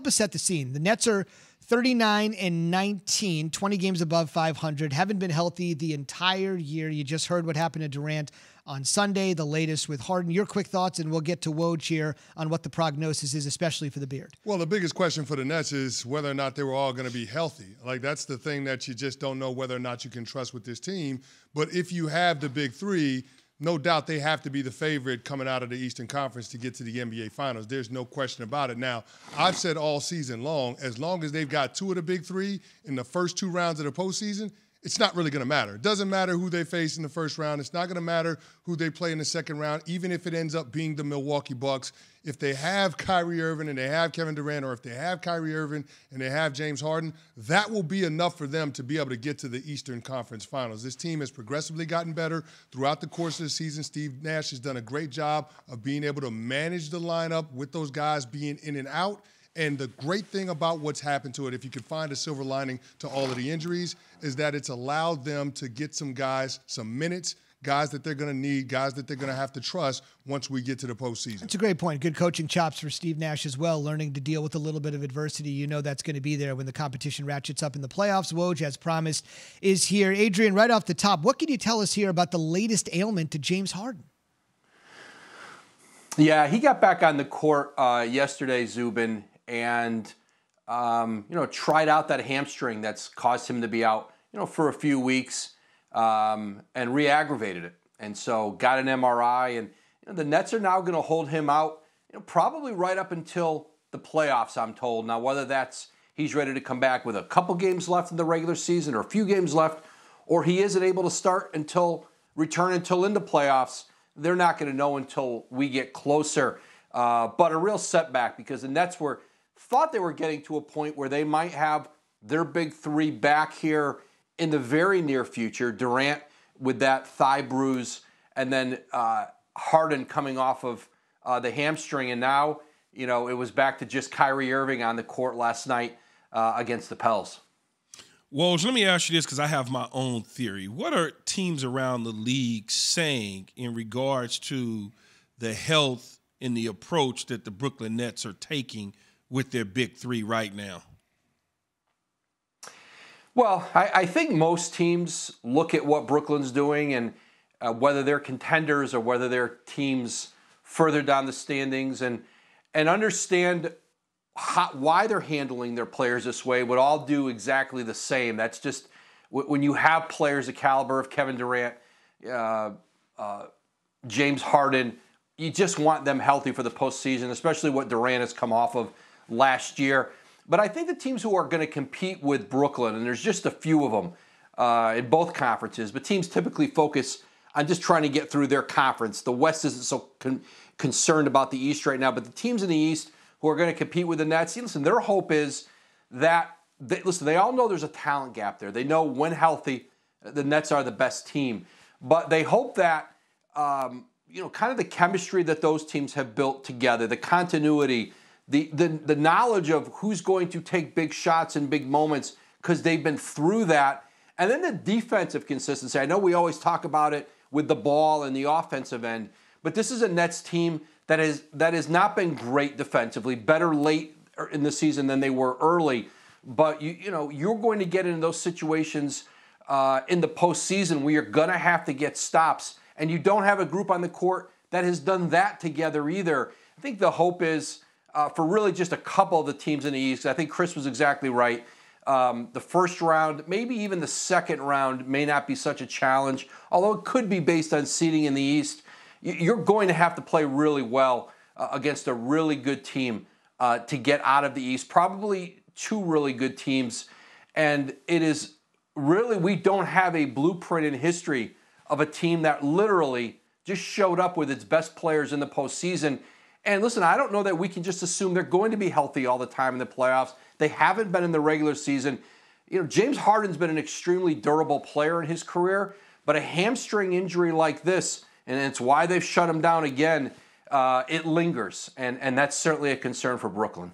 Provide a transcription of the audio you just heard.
help us set the scene. The Nets are 39-19, 20 games above 500, haven't been healthy the entire year. You just heard what happened to Durant on Sunday, the latest with Harden. Your quick thoughts, and we'll get to Woj here on what the prognosis is, especially for the Beard. Well, the biggest question for the Nets is whether or not they were all going to be healthy. Like, that's the thing that you just don't know whether or not you can trust with this team. But if you have the big three, no doubt they have to be the favorite coming out of the Eastern Conference to get to the NBA Finals. There's no question about it. Now, I've said all season long as they've got two of the big three in the first two rounds of the postseason, it's not really going to matter. It doesn't matter who they face in the first round. It's not going to matter who they play in the second round, even if it ends up being the Milwaukee Bucks. If they have Kyrie Irving and they have Kevin Durant, or if they have Kyrie Irving and they have James Harden, that will be enough for them to be able to get to the Eastern Conference Finals. This team has progressively gotten better throughout the course of the season. Steve Nash has done a great job of being able to manage the lineup with those guys being in and out. And the great thing about what's happened to it, if you could find a silver lining to all of the injuries, is that it's allowed them to get some guys some minutes, guys that they're going to need, guys that they're going to have to trust once we get to the postseason. That's a great point. Good coaching chops for Steve Nash as well, learning to deal with a little bit of adversity. You know that's going to be there when the competition ratchets up in the playoffs. Woj, as promised, is here. Adrian, right off the top, what can you tell us here about the latest ailment to James Harden? Yeah, he got back on the court yesterday, Zubin, and tried out that hamstring that's caused him to be out, for a few weeks, and re-aggravated it. And so got an MRI, and the Nets are now going to hold him out, probably right up until the playoffs, I'm told. Now, whether that's he's ready to come back with a couple games left in the regular season or a few games left, or he isn't able to return until into playoffs, they're not going to know until we get closer. But a real setback, because the Nets thought they were getting to a point where they might have their big three back here in the very near future. Durant with that thigh bruise, and then Harden coming off of the hamstring. And now, it was back to just Kyrie Irving on the court last night against the Pels. Woj, let me ask you this, because I have my own theory. What are teams around the league saying in regards to the health and the approach that the Brooklyn Nets are taking with their big three right now? Well, I think most teams look at what Brooklyn's doing, and whether they're contenders or whether they're teams further down the standings, and understand why they're handling their players this way, would all do exactly the same. That's just when you have players the caliber of Kevin Durant, James Harden, you just want them healthy for the postseason, especially what Durant has come off of last year. But I think the teams who are going to compete with Brooklyn, and there's just a few of them in both conferences, but teams typically focus on just trying to get through their conference. The West isn't so concerned about the East right now, but the teams in the East who are going to compete with the Nets, listen, their hope is that, they all know there's a talent gap there. They know when healthy, the Nets are the best team. But they hope that, kind of the chemistry that those teams have built together, the continuity, the knowledge of who's going to take big shots in big moments, because they've been through that. And then the defensive consistency. I know we always talk about it with the ball and the offensive end, but this is a Nets team that has not been great defensively, better late in the season than they were early. But you're going to get into those situations in the postseason where you're going to have to get stops, and you don't have a group on the court that has done that together either. I think the hope is for really just a couple of the teams in the East. I think Chris was exactly right. The first round, maybe even the second round, may not be such a challenge, although it could be based on seeding in the East. You're going to have to play really well against a really good team to get out of the East, probably two really good teams. And it is really, we don't have a blueprint in history of a team that literally just showed up with its best players in the postseason. And listen, I don't know that we can just assume they're going to be healthy all the time in the playoffs. They haven't been in the regular season. James Harden's been an extremely durable player in his career, but a hamstring injury like this, and it's why they've shut him down again, it lingers. And that's certainly a concern for Brooklyn.